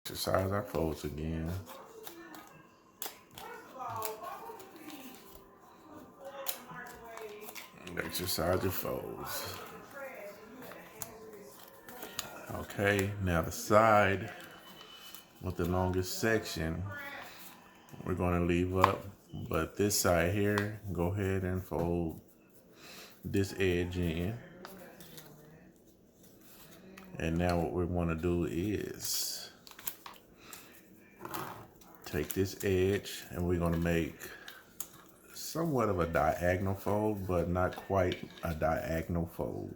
Exercise our folds again. Exercise your folds. Okay, now the side with the longest section we're going to leave up, but this side here, go ahead and fold this edge in. And now what we want to do is take this edge and we're going to make somewhat of a diagonal fold, but not quite a diagonal fold.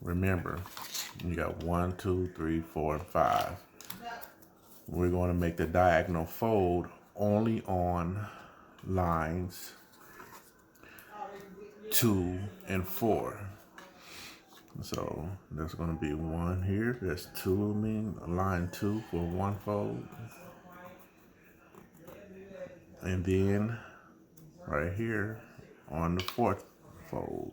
Remember, you got 1, 2, 3, 4, and 5. We're going to make the diagonal fold only on lines 2 and 4. So there's going to be 1 here. That's 2 of me. Line 2 for 1 fold. And then right here on the 4th fold.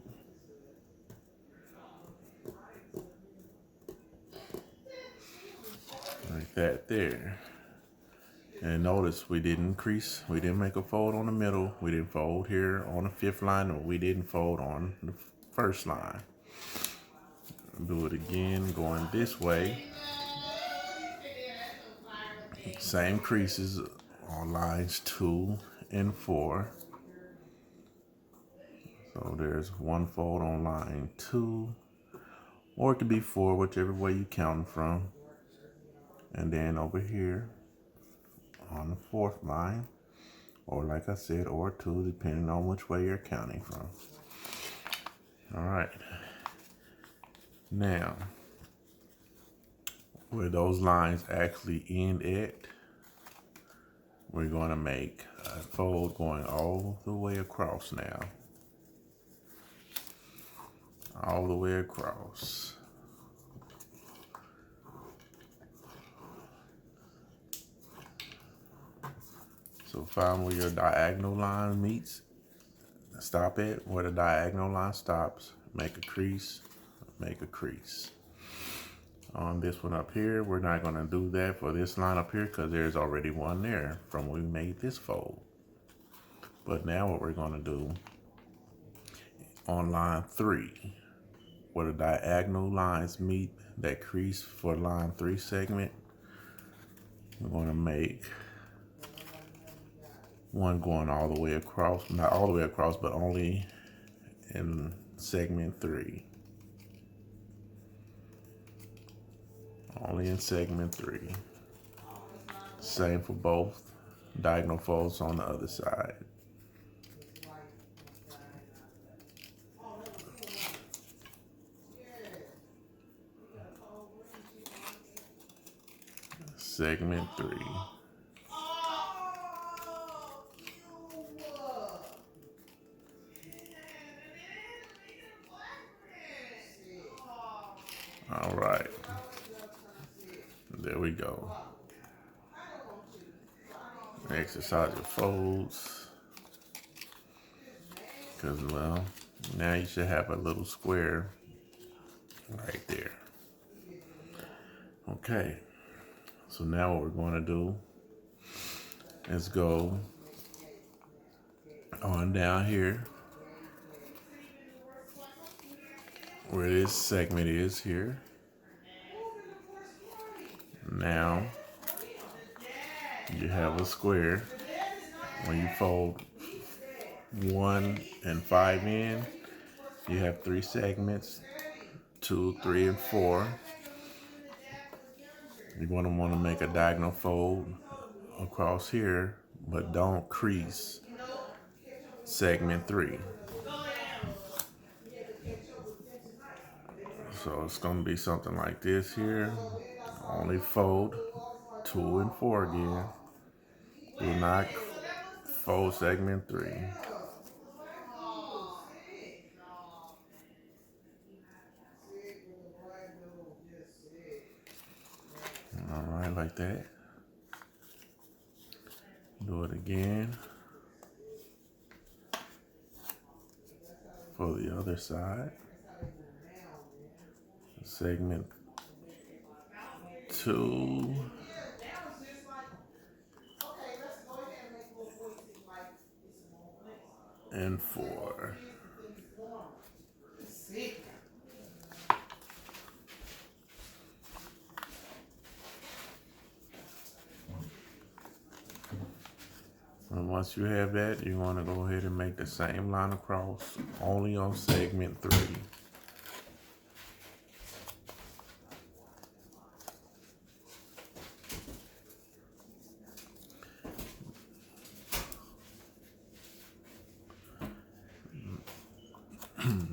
Like that there. And notice we didn't crease, we didn't make a fold on the middle, we didn't fold here on the 5th line, or we didn't fold on the 1st line. Do it again going this way. Same creases on lines 2 and 4. So there's 1 fold on line 2, or it could be 4, whichever way you count from. And then over here on the 4th line, or like I said, or 2, depending on which way you're counting from. All right. Now, where those lines actually end at, we're going to make a fold going all the way across now. All the way across. So find where your diagonal line meets. Stop it where the diagonal line stops. Make a crease. Make a crease. On this one up here, we're not going to do that for this line up here because there's already one there from when we made this fold. But now what we're going to do on line 3, where the diagonal lines meet that crease for line 3 segment, we're going to make one going all the way across, not all the way across, but only in segment 3. Only in segment 3. Same for both diagonal folds on the other side. Segment 3. All right. There we go. Exercise your folds. Because, well, now you should have a little square right there. Okay. So now what we're going to do is go on down here where this segment is here. Now you have a square. When you fold 1 and 5 in, you have 3 segments, 2, 3, and 4. You're going to want to make a diagonal fold across here, but don't crease segment 3. So it's going to be something like this here. Only fold 2 and 4 again. Do not fold segment 3. All right, like that. Do it again for the other side. Segment 2 and 4. And once you have that, you want to go ahead and make the same line across, only on segment 3.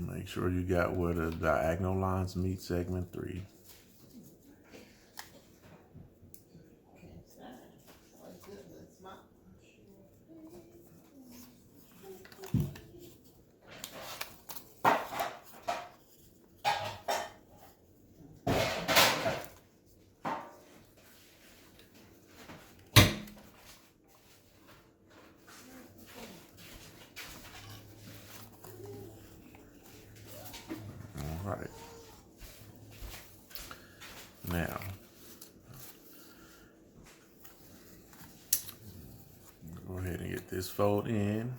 Make sure you got where the diagonal lines meet segment 3. All right. Now, go ahead and get this fold in.